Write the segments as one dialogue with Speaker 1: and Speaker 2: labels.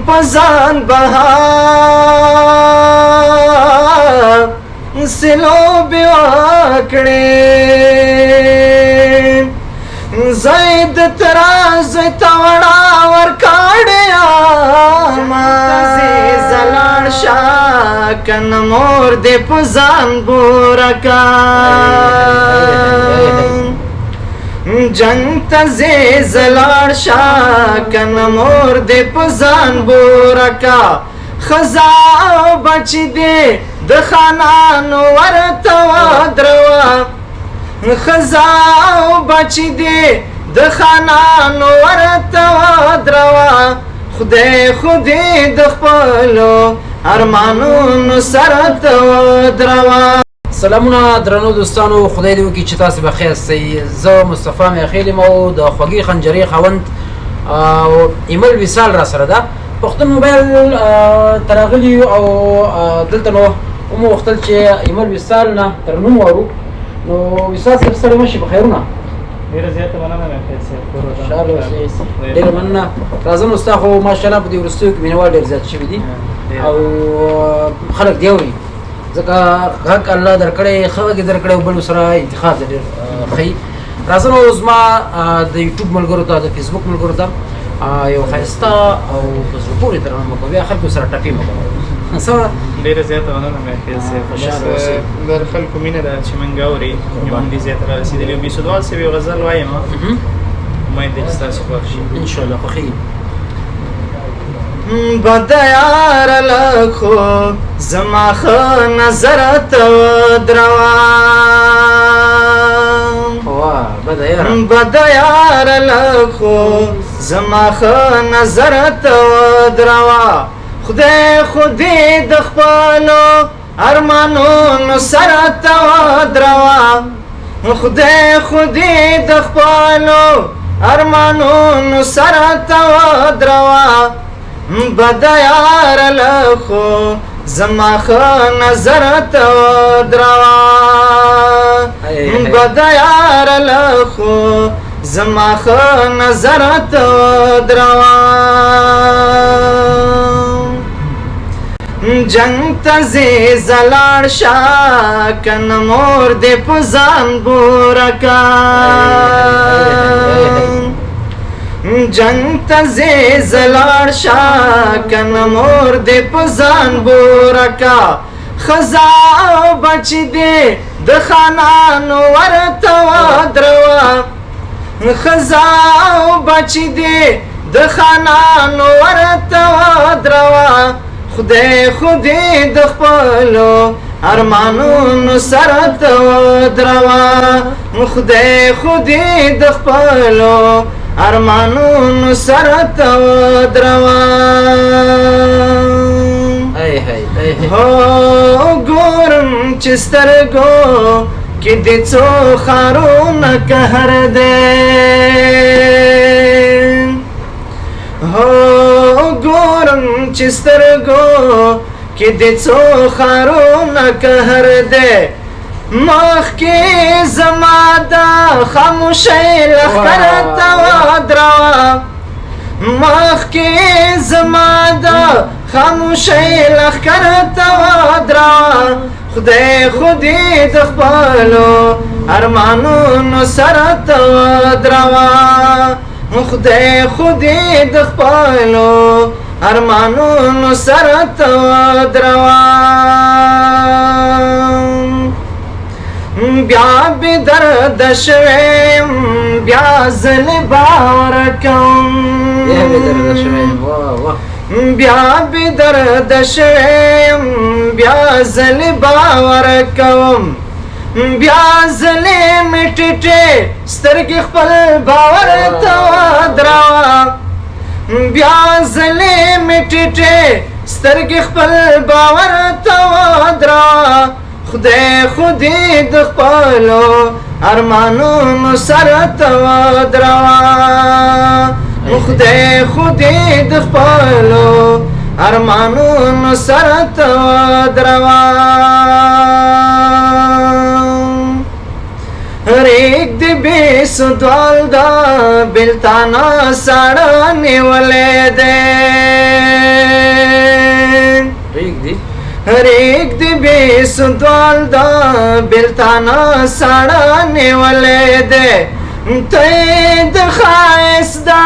Speaker 1: پزان بها سلو بیوکڑی زید تراز توڑا ورکاڑیا زلان شاکن مور دے پزان بورکا جنگ تزی زلان شاکن مور دے پزان بورکا خزاو بچی دے دخانانو ورطوا دروا خزاو بچی دے دخانانو ورطوا دروا خدای خودی دخپلو ارمانونو سرطوا دروا.
Speaker 2: سلامونه درنو دوستانو، خدای دې وکړي چې تاسو بخیر اوسئ. زه مصطفی میخیل یم او د خوږې خنجرې خاوند ایمل وصال را سره ده. پښتون موبایل ته راغلي او دلته نو مو غوښتل چې ایمل وصال نه تر نوم واورو. نو وصال صاحب ستړي مه شئ، په خیرونه؟
Speaker 3: ډېره زیاته مننه میخیل صاحب.
Speaker 2: ډېره مننه. راځه نو ستا خو ماشاءالله په دې وروستیو کې مینهوال ډېر زیات شوي دي او خلک دې اوري، ځکه حق الله درکړی، ښه غږ یې درکړی او بل سره انتخاب دی ډېر ښه. راځه نو زما د یوټیوب ملګرو ته، د فیسبوک ملګرو ته یو ښایسته او په زړه پورې ترانه مه کوه، بیا خلکو سره ټپې مه کوه. څه
Speaker 3: ډېره زیاته مننه میخیل صاحب. د خلکو مینه ده چې موږ اوري، موږ دې زیاته را رسېدلي. بیسودوال صاحب یو غزل وایم، امید دی چې ستاسو خوښ شي
Speaker 2: انشاءالله. خوښېږي.
Speaker 1: بد یار لکھو زما خو نظر ته ودروا، بد یار لکھو زما خو نظر ته ودروا، خدای خودی د خپلو ارمانونو سره ته ودروا، خدای خودی د خپلو ارمانونو سره ته ودروا، بد یار لکھو زما خو نظر ته ودروا، بد یار لکھو زما خو نظر ته ودروا، جنگ تزی زلاړ شا کن مور دې په ځان بورکا، جنگ تزی زلاړ شا کن مور دې په ځان بورکا، خزاو بچی دې د خانانو ورطوا دروا، خزاو بچی دې د خانانو ورطوا دروا، خدای خودی د خپلو ارمانونو سره ته ودروا، خدای خودی د خپلو ارمانونو سره ته ودروا. هو ګورم چې سترګو کې د څو ښارونه قهر دی، هو ګورم چې سترګو کې د څو ښارونه قهر دی، مخکې زما د خاموشۍ لښکر ته ودروا، مخکې زما د خاموشۍ لښکر ته ودروا، خدای خودی د خپلو ارمانونو سره ته ودروا، خدای خودی د خپلو ارمانونو سره ته ودروا، بیا بې درده شویم بیا زه باور کوم، بیا بې درده شویم بیا زه باور کوم، بیا زلې مې ټیټې سترګې خپل باور ته ودروا، بیا زلې مې ټیټې سترګې خپل باور ته ودروا، خدای خودی د خپلو ارمانونو سره ته ودروا، خدای خودی د خپلو ارمانونو سره ته ودروا، ریک دی بیسودوال دا بلتانا ساړه نیولې دی، ریک دی بی سدوال دا بلتانا ساڑا نیولے دے تید خائص دا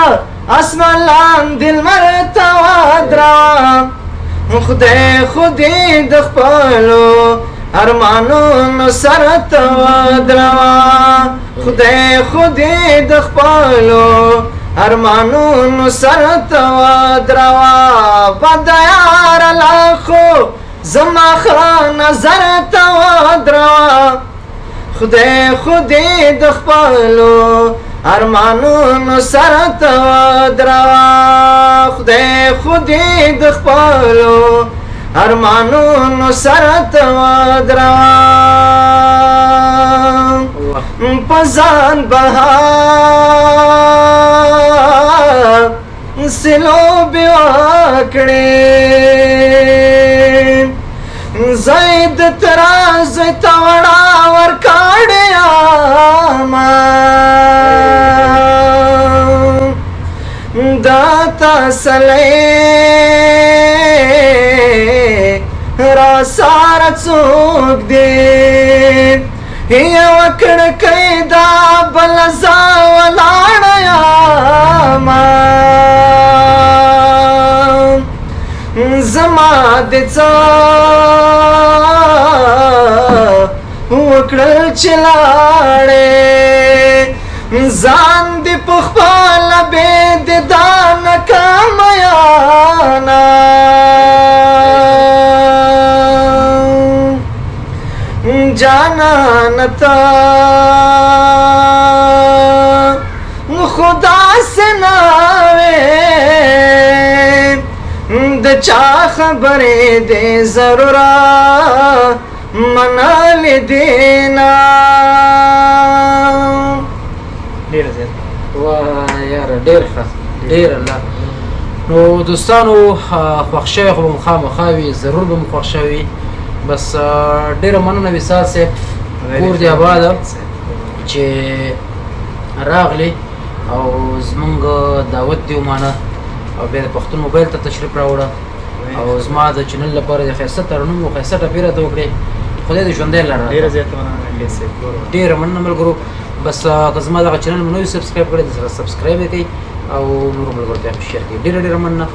Speaker 1: اسمان لان دل مرتوا دروا خدای خودی دخپلو ارمانونو سرتوا دروا خدای خودی دخپلو ارمانونو سرتوا دروا بدیار لاخو زما خان نظر توا دروا خدای خودی دخپلو ارمانونو سرتوا دروا خدای خودی دخپلو ارمانونو سرتوا دروا پزان بها سلو بیواکڑی زید تراز توڑا ورکاڑی آما داتا سلی را سارا چوک دی یو کڑکی دا بلزا ولاڑیا ما زما دڅا وکړل چلاړې ځان دې په خپل به د دان کامیانا جانانتا خدا سے ناوے د چا خبرې دې ضرورا منال دینا
Speaker 3: ډیر زیات
Speaker 2: واه یار ډیر ښه ډیر الله نو دوستانو خوښ شوی خو به مو خامخا وي ضرور به مو خوښ شوي بس ډیره مننه وصال صاحب کور دې اباده چې راغلی او زمونږ دعوت دې ومانه او بیا د پښتون موبایل ته تشریف راوړه او زما د چینل لپاره د ښایسته ترنم او ښایسته ټپې راته وکړې خدای دې ژوندی لره
Speaker 3: ډیره زیاته مننه
Speaker 2: ډیره مننه ملګرو بس که زما دغه چینل مو نه وي سبسکرایب کړی د سره سبسکرایب یې کړئ او نورو ملګرو ته هم شیر کړئ ډیره ډیره مننه